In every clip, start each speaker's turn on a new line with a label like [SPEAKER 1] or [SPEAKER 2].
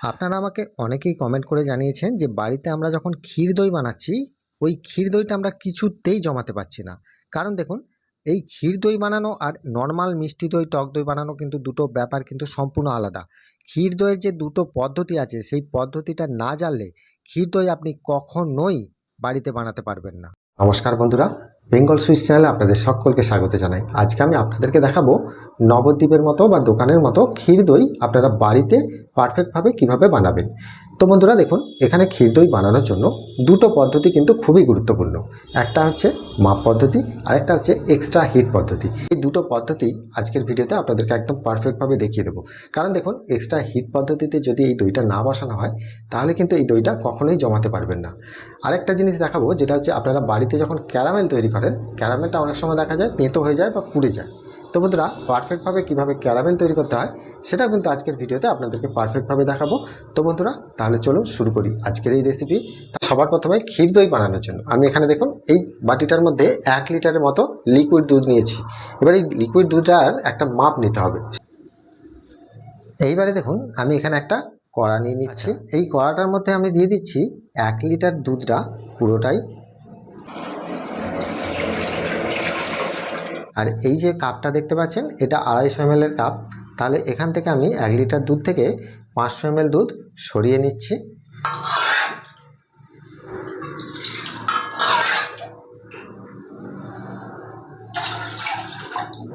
[SPEAKER 1] আপনারা আমাকে অনেকেই কমেন্ট করে জানিয়েছেন যে বাড়িতে আমরা যখন ক্ষীর দই বানাচ্ছি ওই ক্ষীর দইটা আমরা কিছুতেই জমাতে পারছি না। কারণ দেখুন, এই ক্ষীর দই বানানো আর নর্মাল মিষ্টি দই টক দই বানানো কিন্তু দুটো ব্যাপার কিন্তু সম্পূর্ণ আলাদা। ক্ষীর দইয়ের যে দুটো পদ্ধতি আছে সেই পদ্ধতিটা না জানলে ক্ষীর দই আপনি কখনোই বাড়িতে বানাতে পারবেন না। নমস্কার বন্ধুরা, বেঙ্গল সুইটস চ্যানেলে আপনাদের সকলকে স্বাগত জানাই। আজকে আমি আপনাদেরকে দেখাবো নবদ্বীপের মতো বা দোকানের মতো ক্ষীর দই আপনারা বাড়িতে পারফেক্টভাবে কিভাবে বানাবেন। তো বন্ধুরা দেখুন, এখানে ক্ষীর দই বানানোর জন্য দুটো পদ্ধতি কিন্তু খুবই গুরুত্বপূর্ণ। একটা হচ্ছে মাপ পদ্ধতি, আরেকটা হচ্ছে এক্সট্রা হিট পদ্ধতি। এই দুটো পদ্ধতি আজকের ভিডিওতে আপনাদেরকে একদম পারফেক্টভাবে দেখিয়ে দেবো। কারণ দেখুন, এক্সট্রা হিট পদ্ধতিতে যদি এই দইটা না বসানো হয় তাহলে কিন্তু এই দইটা কখনোই জমাতে পারবেন না। আরেকটা জিনিস দেখাবো, যেটা হচ্ছে আপনারা বাড়িতে যখন ক্যারামেল তৈরি করেন, ক্যারামেলটা অনেক সময় দেখা যায় তেঁতো হয়ে যায় বা পুড়ে যায়। তো বন্ধুরা, পারফেক্টভাবে কীভাবে ক্যারামেল তৈরি করতে হয় সেটা কিন্তু আজকের ভিডিওতে আপনাদেরকে পারফেক্টভাবে দেখাবো। তো বন্ধুরা, তাহলে চলুন শুরু করি আজকের এই রেসিপি। সবার প্রথমে ক্ষীর দই বানানোর জন্য আমি এখানে দেখুন এই বাটিটার মধ্যে 1 লিটারের মতো লিকুইড দুধ নিয়েছি। এবার এই লিকুইড দুধটার একটা মাপ নিতে হবে। এইবারে দেখুন, আমি এখানে একটা কড়া নিয়ে নিচ্ছি। এই কড়াটার মধ্যে আমি দিয়ে দিচ্ছি 1 লিটার দুধটা পুরোটাই। আর এই যে কাপটা দেখতে পাচ্ছেন, এটা 250 ml এর কাপ। তাহলে এখান থেকে আমি 1 লিটার দুধ থেকে 500 ml দুধ সরিয়ে নিচ্ছি।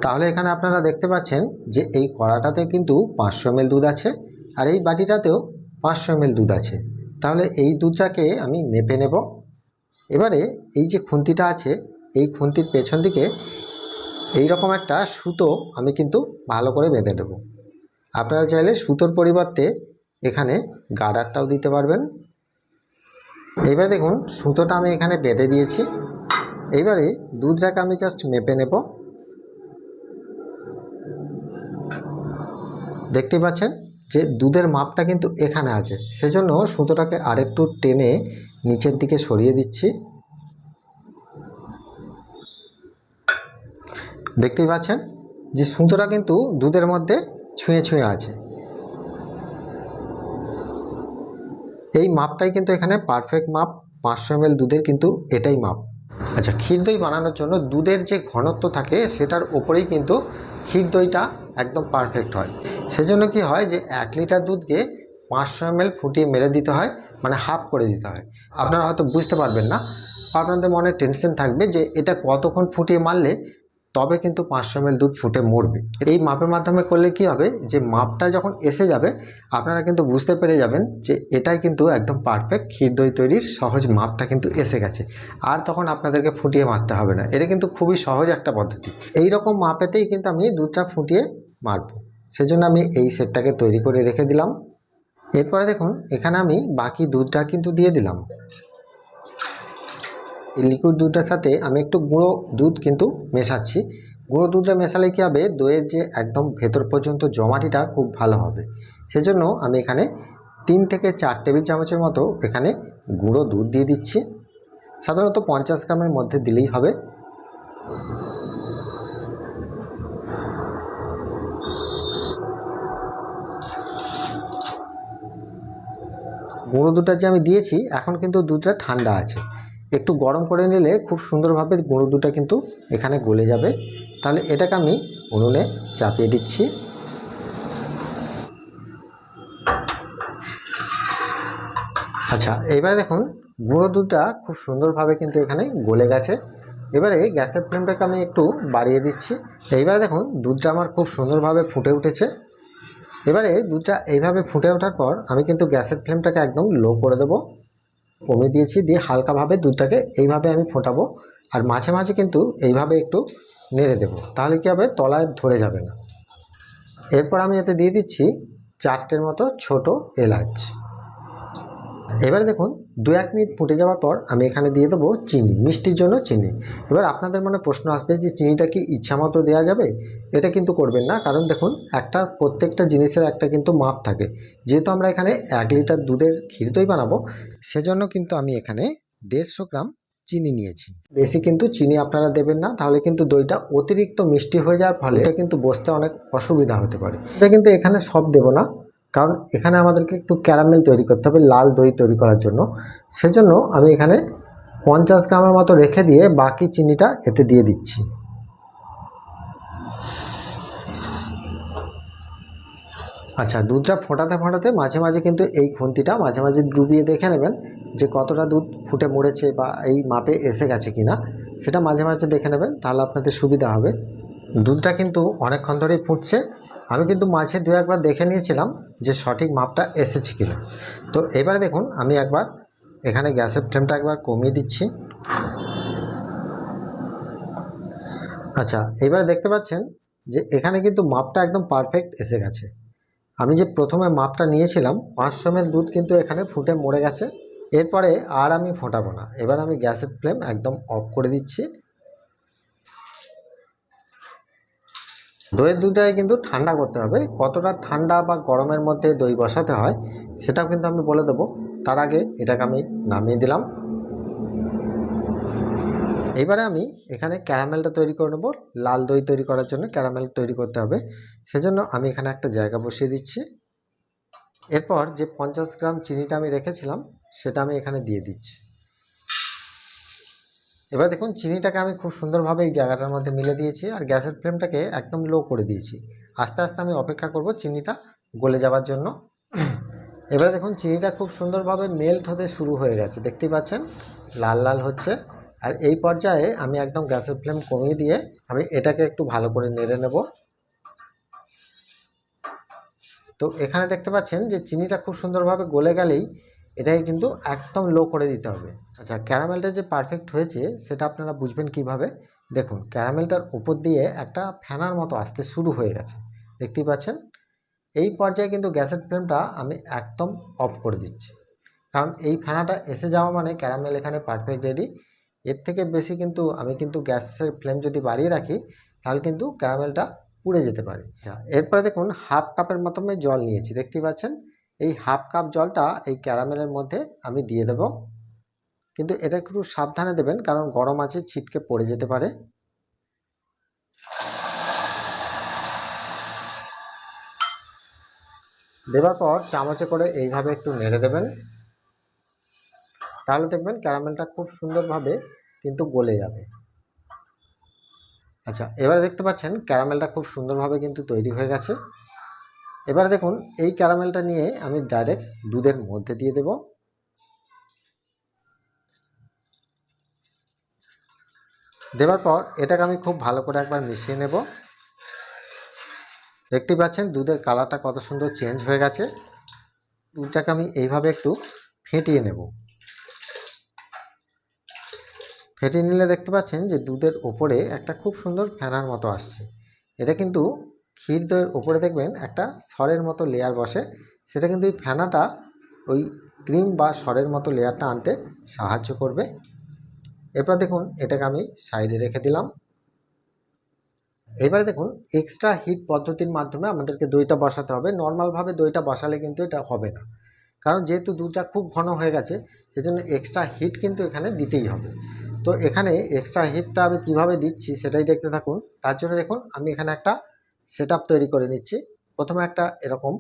[SPEAKER 1] তাহলে এখানে আপনারা দেখতে পাচ্ছেন যে এই কড়াটাতে কিন্তু 500 ml দুধ আছে আর এই বাটিটাতেও 500 ml দুধ আছে। তাহলে এই দুধটাকে আমি মেপে নেব। এবারে এই যে খুন্তিটা আছে, এই খুন্তির পেছন দিকে এই রকম একটা সুতো আমি কিন্তু ভালো করে বেঁধে দেব। আপনারা চাইলে সুতোর পরিবর্তে এখানে গার্ডারটাও দিতে পারবেন। এইবার দেখুন, সুতোটা আমি এখানে বেঁধে দিয়েছি। এইবারে দুধটাকে আমি জাস্ট মেপে নেব। দেখতে পাচ্ছেন যে দুধের মাপটা কিন্তু এখানে আছে, সেজন্য সুতোটাকে আরেকটু টেনে নিচের দিকে সরিয়ে দিচ্ছি। দেখতেই পাচ্ছেন যে সুতোটা কিন্তু দুধের মধ্যে ছুঁয়ে ছুঁয়ে আছে। এই মাপটাই কিন্তু এখানে পারফেক্ট মাপ। 500 ml দুধের কিন্তু এটাই মাপ। আচ্ছা, ক্ষীর দই বানানোর জন্য দুধের যে ঘনত্ব থাকে সেটার ওপরেই কিন্তু ক্ষীর দইটা একদম পারফেক্ট হয়। সেজন্য কি হয় যে 1 লিটার দুধকে 500 ml ফুটিয়ে মেরে দিতে হয়, মানে হাফ করে দিতে হয়। আপনারা হয়তো বুঝতে পারবেন না, আপনাদের মনে টেনশন থাকবে যে এটা কতক্ষণ ফুটিয়ে মারলে তবে কিন্তু 500 ml দুধ ফুটে মরবে। এই মাপের মাধ্যমে করলে কি হবে, যে মাপটা যখন এসে যাবে আপনারা কিন্তু বুঝতে পেরে যাবেন যে এটাই কিন্তু একদম পারফেক্ট ক্ষীর দই তৈরির সহজ মাপটা কিন্তু এসে গেছে। আর তখন আপনাদেরকে ফুটিয়ে মারতে হবে না। এটা কিন্তু খুবই সহজ একটা পদ্ধতি। এই রকম মাপেতেই কিন্তু আমি দুধটা ফুটিয়ে মারবো। সেজন্য আমি এই সেটটাকে তৈরি করে রেখে দিলাম। এরপরে দেখুন, এখানে আমি বাকি দুধটা কিন্তু দিয়ে দিলাম। এই লিকুইড দুধটার সাথে আমি একটু গুঁড়ো দুধ কিন্তু মেশাচ্ছি। গুঁড়ো দুধটা মেশালে কী হবে, দইয়ের যে একদম ভেতর পর্যন্ত জমাটিটা খুব ভালো হবে। সেজন্য আমি এখানে 3 থেকে 4 টেবিল চামচের মতো এখানে গুঁড়ো দুধ দিয়ে দিচ্ছি। সাধারণত 50 গ্রামের মধ্যে দিলেই হবে। গুঁড়ো দুধটা যে আমি দিয়েছি, এখন কিন্তু দুধটা ঠান্ডা আছে। একটু গরম করে নিলে খুব সুন্দরভাবে গুঁড়ো দুধটা কিন্তু এখানে গলে যাবে। তাহলে এটাকে আমি উনুনে চাপিয়ে দিচ্ছি। আচ্ছা, এবারে দেখুন গুঁড়ো দুধটা খুব সুন্দরভাবে কিন্তু এখানে গলে গেছে। এবারে গ্যাসের ফ্লেমটাকে আমি একটু বাড়িয়ে দিচ্ছি। এইবারে দেখুন দুধটা আমার খুব সুন্দরভাবে ফুটে উঠেছে। এবারে দুধটা এইভাবে ফুটে ওঠার পর আমি কিন্তু গ্যাসের ফ্লেমটাকে একদম লো করে দেবো। কমিয়ে দিয়েছি, দিয়ে হালকাভাবে দুধটাকে এইভাবে আমি ফোটাবো। আর মাঝে মাঝে কিন্তু এইভাবে একটু নেড়ে দেবো, তাহলে কী হবে, তলায় ধরে যাবে না। এরপর আমি এতে দিয়ে দিচ্ছি 4টের মতো ছোট এলাচ। এবারে দেখুন 2-1 মিনিট ফুটে যাওয়ার পর আমি এখানে দিয়ে দেবো চিনি, মিষ্টির জন্য চিনি। এবার আপনাদের মনে প্রশ্ন আসবে যে চিনিটা কি ইচ্ছা মতো দেওয়া যাবে? এটা কিন্তু করবেন না, কারণ দেখুন প্রত্যেকটা জিনিসের একটা কিন্তু মাপ থাকে। যেহেতু আমরা এখানে 1 লিটার দুধের ক্ষীর দই বানাবো, সেজন্য কিন্তু আমি এখানে 150 গ্রাম চিনি নিয়েছি। বেশি কিন্তু চিনি আপনারা দেবেন না, তাহলে কিন্তু দইটা অতিরিক্ত মিষ্টি হয়ে যাওয়ার ফলে এটা কিন্তু বসতে অনেক অসুবিধা হতে পারে। এটা কিন্তু এখানে সব দেব না, কারণ এখানে আমাদেরকে একটু ক্যারামেল তৈরি করতে হবে লাল দই তৈরি করার জন্য। সেজন্য আমি এখানে 50 গ্রামের মতো রেখে দিয়ে বাকি চিনিটা এতে দিয়ে দিচ্ছি। আচ্ছা, দুধটা ফোটাতে ফোটাতে মাঝে মাঝে কিন্তু এই খুন্তিটা মাঝে মাঝে ডুবিয়ে দেখে নেবেন যে কতটা দুধ ফুটে মরেছে বা এই মাপে এসে গেছে কিনা, সেটা মাঝে মাঝে দেখে নেবেন, তাহলে আপনাদের সুবিধা হবে। দুধটা কিন্তু অনেকক্ষণ ধরেই ফুটছে। আমি কিন্তু মাঝে দু একবার দেখে নিয়েছিলাম যে সঠিক মাপটা এসেছে কিনা। তো এবারে দেখুন আমি একবার এখানে গ্যাসের ফ্লেমটা একবার কমিয়ে দিচ্ছি। আচ্ছা, এবারে দেখতে পাচ্ছেন যে এখানে কিন্তু মাপটা একদম পারফেক্ট এসে গেছে। আমি যে প্রথমে মাপটা নিয়েছিলাম 500 ml দুধ কিন্তু এখানে ফুটে মরে গেছে। এরপরে আর আমি ফোটাবো না, এবার আমি গ্যাসের ফ্লেম একদম অফ করে দিচ্ছি। দইয়ের দুধটাকে কিন্তু ঠান্ডা করতে হবে। কতটা ঠান্ডা বা গরমের মধ্যে দই বসাতে হয় সেটাও কিন্তু আমি বলে দেবো। তার আগে এটাকে আমি নামিয়ে দিলাম। এবারে আমি এখানে ক্যারামেলটা তৈরি করে নেব। লাল দই তৈরি করার জন্য ক্যারামেল তৈরি করতে হবে, সেজন্য আমি এখানে একটা জায়গা বসিয়ে দিচ্ছি। এরপর যে 50 গ্রাম চিনিটা আমি রেখেছিলাম সেটা আমি এখানে দিয়ে দিচ্ছি। এবার দেখুন চিনিটাকে আমি খুব সুন্দরভাবে এই জায়গাটার মধ্যে মিলে দিয়েছি আর গ্যাসের ফ্লেমটাকে একদম লো করে দিয়েছি। আস্তে আস্তে আমি অপেক্ষা করব চিনিটা গলে যাওয়ার জন্য। এবারে দেখুন চিনিটা খুব সুন্দরভাবে মেল্ট হতে শুরু হয়ে গেছে, দেখতেই পাচ্ছেন লাল লাল হচ্ছে। আর এই পর্যায়ে আমি একদম গ্যাসের ফ্লেম কমিয়ে দিয়ে আমি এটাকে একটু ভালো করে নেড়ে নেব। তো এখানে দেখতে পাচ্ছেন যে চিনিটা খুব সুন্দরভাবে গলে গেলেই এটাকে কিন্তু একদম লো করে দিতে হবে। আচ্ছা, ক্যারামেলটা যে পারফেক্ট হয়েছে সেটা আপনারা বুঝবেন কিভাবে? দেখুন ক্যারামেলটার উপর দিয়ে একটা ফেনার মতো আসতে শুরু হয়ে গেছে, দেখতেই পাচ্ছেন। এই পর্যায়ে কিন্তু গ্যাসের ফ্লেমটা আমি একদম অফ করে দিচ্ছি, কারণ এই ফেনাটা এসে যাওয়া মানে ক্যারামেল এখানে পারফেক্ট রেডি। এর থেকে বেশি কিন্তু আমি কিন্তু গ্যাসের ফ্লেম যদি বাড়িয়ে রাখি তাহলে কিন্তু ক্যারামেলটা পুড়ে যেতে পারে। আচ্ছা, এরপরে দেখুন হাফ কাপের মতো আমি জল নিয়েছি, দেখতেই পাচ্ছেন। এই হাফ কাপ জলটা এই ক্যারামেলের মধ্যে আমি দিয়ে দেব, কিন্তু এটা একটু সাবধানে দেবেন কারণ গরম আছে, ছিটকে পড়ে যেতে পারে। দেওয়ার পর চামচে করে এইভাবে একটু নেড়ে দেবেন, তাহলে দেখবেন ক্যারামেলটা খুব সুন্দরভাবে কিন্তু গলে যাবে। আচ্ছা, এবারে দেখতে পাচ্ছেন ক্যারামেলটা খুব সুন্দরভাবে কিন্তু তৈরি হয়ে গেছে। এবারে দেখুন এই ক্যারামেলটা নিয়ে আমি ডাইরেক্ট দুধের মধ্যে দিয়ে দেব। দেওয়ার পর এটাকে আমি খুব ভালো করে একবার মিশিয়ে নেব। দেখতে পাচ্ছেন দুধের কালারটা কত সুন্দর চেঞ্জ হয়ে গেছে। দুধটাকে আমি এইভাবে একটু ফেটিয়ে নেব। ফেটিয়ে নিলে দেখতে পাচ্ছেন যে দুধের ওপরে একটা খুব সুন্দর ফেনার মতো আসছে। এটা কিন্তু ক্ষীর দইয়ের ওপরে দেখবেন একটা সরের মতো লেয়ার বসে, সেটা কিন্তু এই ফেনাটা ওই ক্রিম বা সরের মতো লেয়ারটা আনতে সাহায্য করবে। এরপর দেখুন এটাকে আমি সাইডে রেখে দিলাম। এবারে দেখুন এক্সট্রা হিট পদ্ধতির মাধ্যমে আমাদেরকে দইটা বসাতে হবে। নর্মালভাবে দইটা বসালে কিন্তু এটা হবে না, কারণ যেহেতু দুধটা খুব ঘন হয়ে গেছে সেজন্য এক্সট্রা হিট কিন্তু এখানে দিতেই হবে। তো এখানে এক্সট্রা হিটটা আমি কিভাবে দিচ্ছি সেটাই দেখতে থাকুন। তার জন্য দেখুন আমি এখানে একটা সেটআপ তৈরি করে নিচ্ছি। প্রথমে একটা এরকম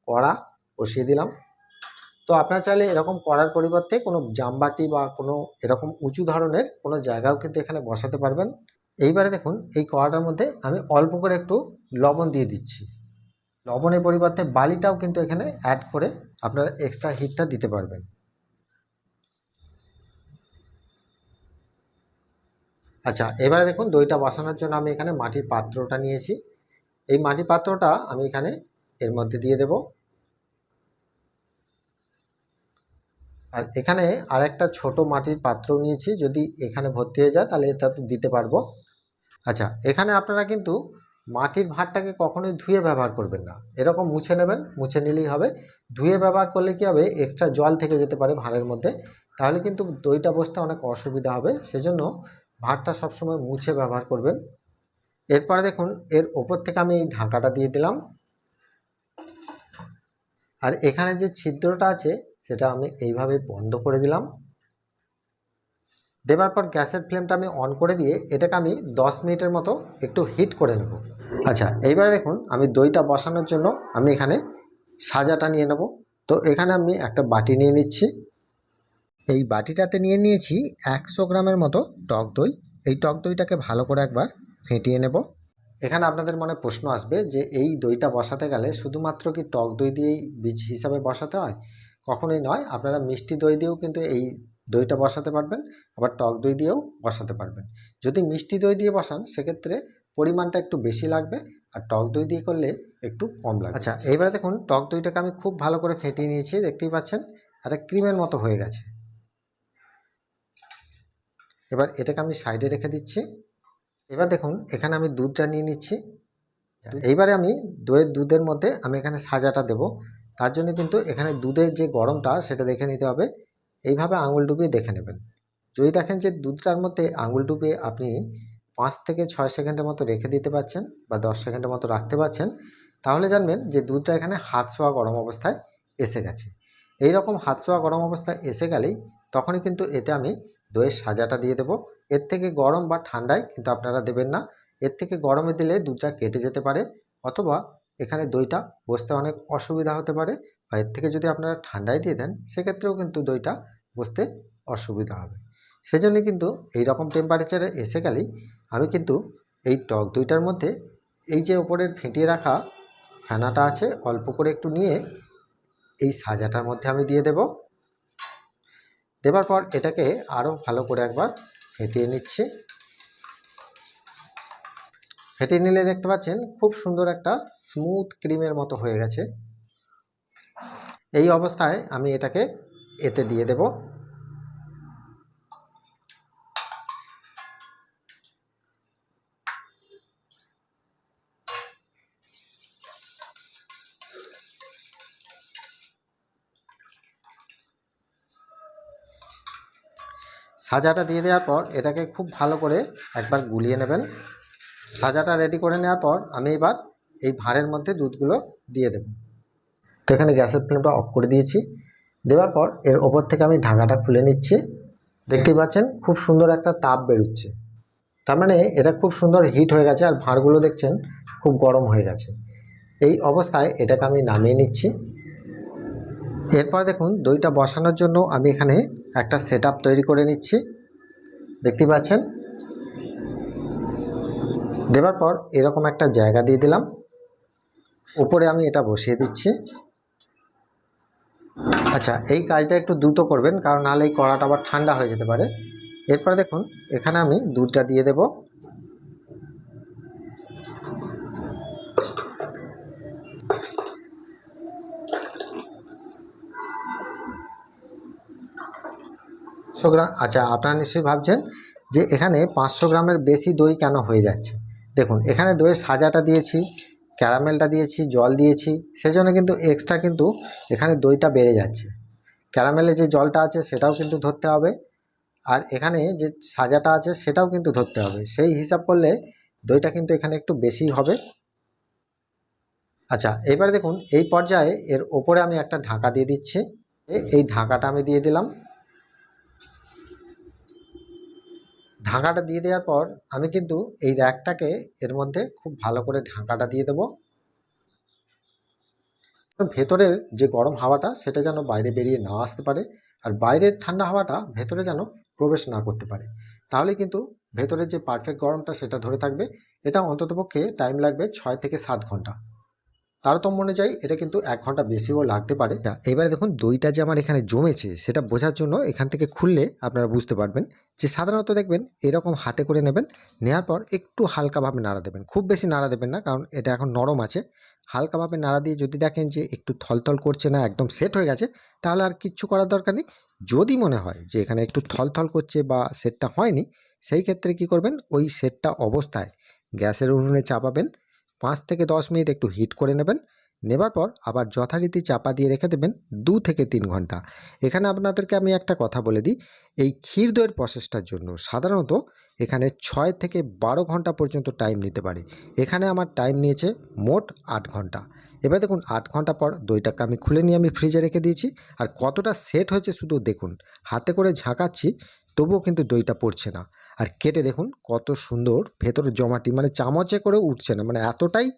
[SPEAKER 1] কড়া বসিয়ে দিলাম। তো আপনারা চাইলে এরকম কড়ার পরিবর্তে কোনো জামবাটি বা কোনো এরকম উঁচু ধরনের কোনো জায়গাও কিন্তু এখানে বসাতে পারবেন। এইবারে দেখুন এই কড়াটার মধ্যে আমি অল্প করে একটু লবণ দিয়ে দিচ্ছি। লবণের পরিবর্তে বালিটাও কিন্তু এখানে অ্যাড করে আপনারা এক্সট্রা হিটটা দিতে পারবেন। আচ্ছা, এবারে দেখুন দইটা বসানোর জন্য আমি এখানে মাটির পাত্রটা নিয়েছি। এই মাটির পাত্রটা আমি এখানে এর মধ্যে দিয়ে দেব। আর এখানে আরেকটা ছোট মাটির পাত্র নিয়েছি, যদি এখানে ভর্তি হয়ে যায় তাহলে এটা দিতে পারবো। আচ্ছা, এখানে আপনারা কিন্তু মাটির ভাঁড়টাকে কখনোই ধুয়ে ব্যবহার করবেন না, এরকম মুছে নেবেন, মুছে নিলেই হবে। ধুয়ে ব্যবহার করলে কী হবে, এক্সট্রা জল থেকে যেতে পারে ভাঁড়ের মধ্যে, তাহলে কিন্তু দইটা বসতে অনেক অসুবিধা হবে। সেজন্য ভাঁড়টা সবসময় মুছে ব্যবহার করবেন। এরপরে দেখুন এর ওপর থেকে আমি এই ঢাকাটা দিয়ে দিলাম। আর এখানে যে ছিদ্রটা আছে সেটা আমি এইভাবে বন্ধ করে দিলাম। দেওয়ার পর গ্যাসের ফ্লেমটা আমি অন করে দিয়ে এটাকে আমি 10 মিনিটের মতো একটু হিট করে নেব। আচ্ছা, এইবারে দেখুন আমি দইটা বসানোর জন্য আমি এখানে সাজাটা নিয়ে নেব। তো এখানে আমি একটা বাটি নিয়ে নিচ্ছি। এই বাটিটাতে নিয়ে নিয়েছি 100 গ্রামের মতো টক দই। এই টক দইটাকে ভালো করে একবার ফেটিয়ে নেব। এখানে আপনাদের মনে প্রশ্ন আসবে যে এই দইটা বসাতে গেলে শুধুমাত্র কি টক দই দিয়েই বীজ হিসাবে বসাতে হয়? কখনোই নয়, আপনারা মিষ্টি দই দিয়েও কিন্তু এই দইটা বসাতে পারবেন, আবার টক দই দিয়েও বসাতে পারবেন। যদি মিষ্টি দই দিয়ে বসান সেক্ষেত্রে পরিমাণটা একটু বেশি লাগবে, আর টক দই দিয়ে করলে একটু কম লাগবে। আচ্ছা, এইবারে দেখুন টক দইটাকে আমি খুব ভালো করে ফেটিয়ে নিয়েছি, দেখতেই পাচ্ছেন একটা ক্রিমের মতো হয়ে গেছে। এবার এটাকে আমি সাইডে রেখে দিচ্ছি। এবার দেখুন এখানে আমি দুধটা নিয়ে নিচ্ছি। এইবারে আমি দুধের মধ্যে আমি এখানে সাজাটা দেব। তার জন্য কিন্তু এখানে দুধের যে গরমটা সেটা দেখে নিতে হবে। এইভাবে আঙুল ডুবিয়ে দেখে নেবেন। যদি দেখেন যে দুধটার মধ্যে আঙুল ডুবিয়ে আপনি 5 থেকে 6 সেকেন্ডের মতো রেখে দিতে পারছেন বা 10 সেকেন্ডের মতো রাখতে পারছেন, তাহলে জানবেন যে দুধটা এখানে হাত ছোঁয়া গরম অবস্থায় এসে গেছে। এই রকম হাত ছোঁয়া গরম অবস্থায় এসে গেলেই তখনই কিন্তু এতে আমি দইয়ের সাজাটা দিয়ে দেবো। এর থেকে গরম বা ঠান্ডায় কিন্তু আপনারা দেবেন না। এর থেকে গরমে দিলে দুধটা কেটে যেতে পারে, অথবা এখানে দইটা বসতে অনেক অসুবিধা হতে পারে। বা এর থেকে যদি আপনারা ঠান্ডায় দিয়ে দেন সেক্ষেত্রেও কিন্তু দইটা বসতে অসুবিধা হবে। সেজন্য কিন্তু এই রকম টেম্পারেচারে এসে গেলেই আমি কিন্তু এই টক দইটার মধ্যে এই যে ওপরের ফেটিয়ে রাখা ফেনাটা আছে অল্প করে একটু নিয়ে এই সাজাটার মধ্যে আমি দিয়ে দেব। দেবার পর এটাকে আরও ভালো করে একবার ফেটিয়ে নিচ্ছি। ফেটিয়ে নিলে দেখতে পাচ্ছেন খুব সুন্দর একটা স্মুথ ক্রিমের মতো হয়ে গেছে। এই অবস্থায় আমি এটাকে এতে দিয়ে দেব। সাজাটা দিয়ে দেওয়ার পর এটাকে খুব ভালো করে একবার গুলিয়ে নেবেন। সাজাটা রেডি করে নেওয়ার পর আমি এবার এই ভাঁড়ের মধ্যে দুধগুলো দিয়ে দেব। তো এখানে গ্যাসের ফ্লেমটা অফ করে দিয়েছি। দেওয়ার পর এর ওপর থেকে আমি ঢাকাটা খুলে নিচ্ছি। দেখতেই পাচ্ছেন খুব সুন্দর একটা তাপ বেরোচ্ছে, তার মানে এটা খুব সুন্দর হিট হয়ে গেছে, আর ভাঁড়গুলো দেখছেন খুব গরম হয়ে গেছে। এই অবস্থায় এটাকে আমি নামিয়ে নিচ্ছি। এরপর দেখুন দইটা বসানোর জন্য আমি এখানে একটা সেটআপ তৈরি করে নিচ্ছি, দেখতে পাচ্ছেন। দেওয়ার পর এরকম একটা জায়গা দিয়ে দিলাম, উপরে আমি এটা বসিয়ে দিচ্ছি। আচ্ছা, এই কাজটা একটু দ্রুত করবেন, কারণ নাহলে এই কড়াটা আবার ঠান্ডা হয়ে যেতে পারে। এরপর দেখুন এখানে আমি দুধটা দিয়ে দেব। আচ্ছা, আপনারা নিশ্চয়ই ভাবছেন যে এখানে 500 গ্রামের বেশি দই কেন হয়ে যাচ্ছে। দেখুন এখানে দইয়ের সাজাটা দিয়েছি, ক্যারামেলটা দিয়েছি, জল দিয়েছি, সেজন্য কিন্তু এক্সট্রা কিন্তু এখানে দইটা বেড়ে যাচ্ছে। ক্যারামেলে যে জলটা আছে সেটাও কিন্তু ধরতে হবে, আর এখানে যে সাজাটা আছে সেটাও কিন্তু ধরতে হবে। সেই হিসাব করলে দইটা কিন্তু এখানে একটু বেশি হবে। আচ্ছা, এবারে দেখুন এই পর্যায়ে এর ওপরে আমি একটা ঢাকা দিয়ে দিচ্ছি। এই ঢাকাটা আমি দিয়ে দিলাম। ঢাকাটা দিয়ে দেওয়ার পর আমি কিন্তু এই র্যাকটাকে এর মধ্যে খুব ভালো করে ঢাকাটা দিয়ে দেব। ভেতরের যে গরম হাওয়াটা সেটা যেন বাইরে বেরিয়ে না আসতে পারে, আর বাইরের ঠান্ডা হাওয়াটা ভেতরে যেন প্রবেশ না করতে পারে। তাহলে কিন্তু ভেতরের যে পারফেক্ট গরমটা সেটা ধরে থাকবে। এটা অন্ততপক্ষে টাইম লাগবে 6 থেকে 7 ঘন্টা। তারতম্য অনুযায়ী এটা কিন্তু 1 ঘন্টা বেশিও লাগতে পারে। এবারে দেখুন দইটা যে আমার এখানে জমেছে সেটা বোঝার জন্য এখান থেকে খুললে আপনারা বুঝতে পারবেন যে সাধারণত দেখবেন এরকম হাতে করে নেবেন, নেওয়ার পর একটু হালকাভাবে নাড়া দেবেন, খুব বেশি নাড়া দেবেন না, কারণ এটা এখন নরম আছে। হালকাভাবে নাড়া দিয়ে যদি দেখেন যে একটু থলথল করছে না, একদম সেট হয়ে গেছে, তাহলে আর কিচ্ছু করার দরকার নেই। যদি মনে হয় যে এখানে একটু থলথল করছে বা সেটটা হয়নি, সেই ক্ষেত্রে কি করবেন, ওই সেটটা অবস্থায় গ্যাসের উনুনে চাপাবেন, 5 থেকে 10 মিনিট একটু হিট করে নেবেন। নেবার পর আবার যথারীতি চাপা দিয়ে রেখে দেবেন 2 থেকে 3 ঘন্টা। এখানে আপনাদেরকে আমি একটা কথা বলে দিই, এই ক্ষীর দইয়ের প্রসেসটার জন্য সাধারণত এখানে 6 থেকে 12 ঘন্টা পর্যন্ত টাইম নিতে পারে। এখানে আমার টাইম নিয়েছে মোট 8 ঘন্টা। এবার দেখুন 8 ঘন্টা পর দইটাকে আমি খুলে নিয়ে আমি ফ্রিজে রেখে দিয়েছি। আর কতটা সেট হয়েছে শুধু দেখুন, হাতে করে ঝাঁকাচ্ছি তবুও কিন্তু দইটা পড়ছে না। আর কেটে দেখুন কত সুন্দর ভেতরে জমাটি, মানে চামচে করে উঠছে না, মানে এতটাই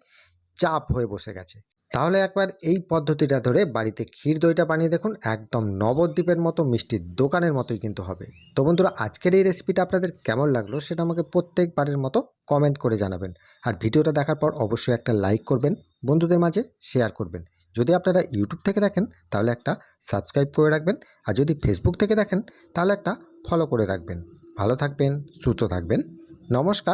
[SPEAKER 1] চাপ হয়ে বসে গেছে। তাহলে একবার এই পদ্ধতিটা ধরে বাড়িতে ক্ষীর দইটা বানিয়ে দেখুন, একদম নবদ্বীপের মতো মিষ্টির দোকানের মতোই কিন্তু হবে। তো বন্ধুরা, আজকের এই রেসিপিটা আপনাদের কেমন লাগলো সেটা আমাকে প্রত্যেকবারের মতো কমেন্ট করে জানাবেন। আর ভিডিওটা দেখার পর অবশ্যই একটা লাইক করবেন, বন্ধুদের মাঝে শেয়ার করবেন। যদি আপনারা ইউটিউব থেকে দেখেন তাহলে একটা সাবস্ক্রাইব করে রাখবেন, আর যদি ফেসবুক থেকে দেখেন তাহলে একটা ফলো করে রাখবেন। ভালো থাকবেন, সুস্থ থাকবেন। নমস্কার।